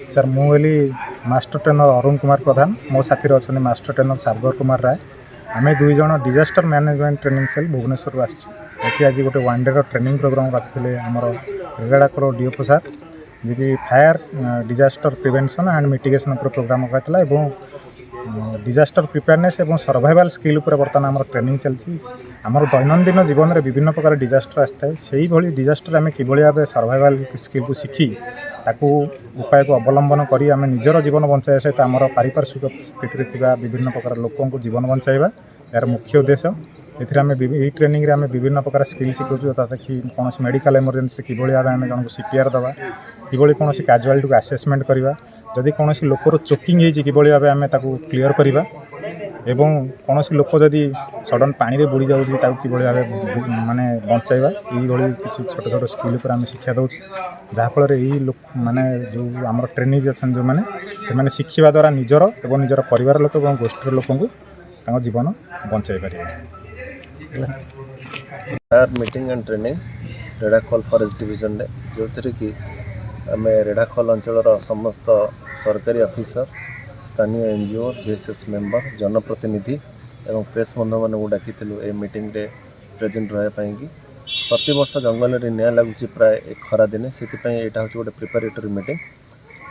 Sir मुझे master trainer Arun Kumar Pradhan मो साथी अच्छा मास्टर ट्रेनर सागर कुमार राय आम दुई जन disaster management training cell Bhubaneswar आसी आज गोटे वन डे ट्रेनिंग प्रोग्राम रखी आमर रेगड़ाकर DO sir ji fire disaster prevention and mitigation programme करता डिजास्टर प्रिपेयरनेस और सर्वाइवल स्किल उपर बर्तमान आम ट्रेनिंग चलती आमर दैनंदिन जीवन में विभिन्न प्रकार डिजास्टर आसता है से ही डिजास्टर आम कि भाव सर्वाइवल स्किल को शिखी ताकू उपाय को अवलंबन करी आम निजर जीवन बचाଇବା सहित आमर पारिपार्श्विक स्थिति विभिन्न प्रकार लोक जीवन बचाଇବା यार मुख्य उद्देश्य ये ट्रेनिंग रे आम विभिन्न प्रकार स्किल शिखु तथा कि कौन मेडिकल इमरजेंसी कि भाव आम जन को सीपीआर दवा कि कौन कैजुआलिटी को आसेसमेंट करवा जदि कौन लोकर चोकिंग होती कि भाव आम क्लीयर करवा एवं कौन लोक जदि सडन पानी रे बुड़ी जाऊँगी कि भाव माने बचाइबा ये किसी छोट छोट स्किल पर आम शिक्षा दौर जहाँफल ये माने जो आम ट्रेनिज अच्छा जो मैंने से शिखा द्वारा निजर एवं निजर परिवार लोक और गोष्ठी लोक जीवन बचाई पारे। Meeting and training Redhakhol forest division जो थी कि आम रेढ़ाखोल अंचल समस्त सरकारी ऑफिसर स्थानीय एनजीओ बीएसएस मेंबर जनप्रतिनिधि एवं प्रेस बंधु मानू डाकी ए मीटिंग रे प्रेजेंट रही कि प्रति वर्ष जंगल में निया लगुच प्राय खरा दिने से यहाँ हूँ गोटे प्रिपेरेटरी मीटिंग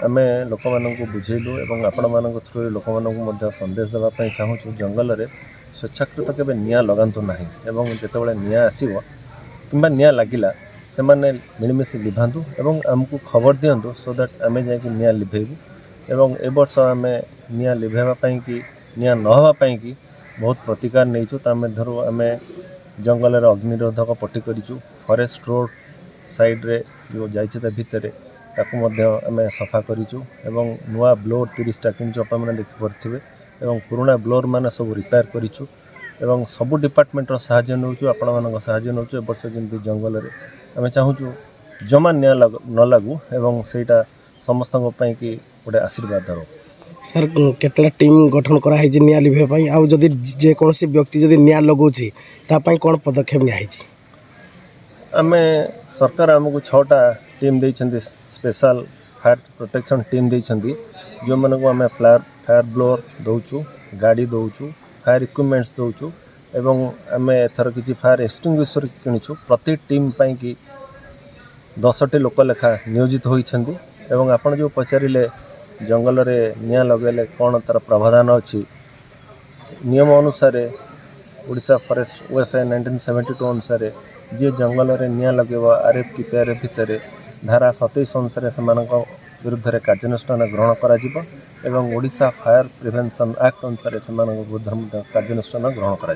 आम लोक मानू बुझेलु और आपण मान थ्रु लोक मानू संदेश देवाई चाहूँ जंगल में स्वेच्छाकृत केवे निया लगातु ना एवं जितेबाला निया आसो कि निया लगिला से मैंने मिलमिश लिभातु और आमको खबर दिंतु सो दैट आम जा निया लिभेबू एवं ए वर्ष आम निया लिभेवाई कि निया नहवाई कि बहुत प्रतिकार नहीं आम धर आम जंगल अग्निरोधक पट्टी करूँ फॉरेस्ट रोड साइड रे जो जाइए भितर ताकू आम सफा करूँ एवं नुआ ब्लोर 30टा किंच आपने देखिपे एवं पुराना ब्लोर मान सब रिपेयर करूँ एवं सबू डिपार्टमेंटर साहाय्य नौ आपण मान साहाय्य नौ वर्ष जमी जंगल में आम चाहूँ जमा निया न लगू एवं सेटा समस्त कि गोटे आशीर्वाद हो। सर केतला टीम गठन कराई निया लिभाई आउ जदि जेकोसी व्यक्ति जदि निया लगौछि तापाई कौन पदक्षेप नियाई आम सरकार आमको 6टा टीम देइछन्ति स्पेशल फायर प्रोटेक्शन टीम देइछन्ति जो मानको आम फायर ब्लोअर दौचु गाड़ी दौचु फायर इक्विपमेंट्स दौचु एवं आम एथर किसी फायर एक्सटिंग्विशर किणुछु प्रति टीम पाई कि 10टी लोक लेखा नियोजित होइछन्ति एवं आपण जो पचारिले जंगल में निया लगेले कौन तार प्रावधान अच्छी नियम अनुसार ओडिशा फॉरेस्ट ओएफए 1972 अनुसार जी जंगल में निया लगे आरएफ की पीआरएफ भितर धारा 27 अनुसार से विरुद्ध में कार्यानुष्ठान ग्रहण कर ओडिशा फायर प्रिवेंशन एक्ट अनुसार से विरुद्ध कार्यानुष्ठान ग्रहण कर।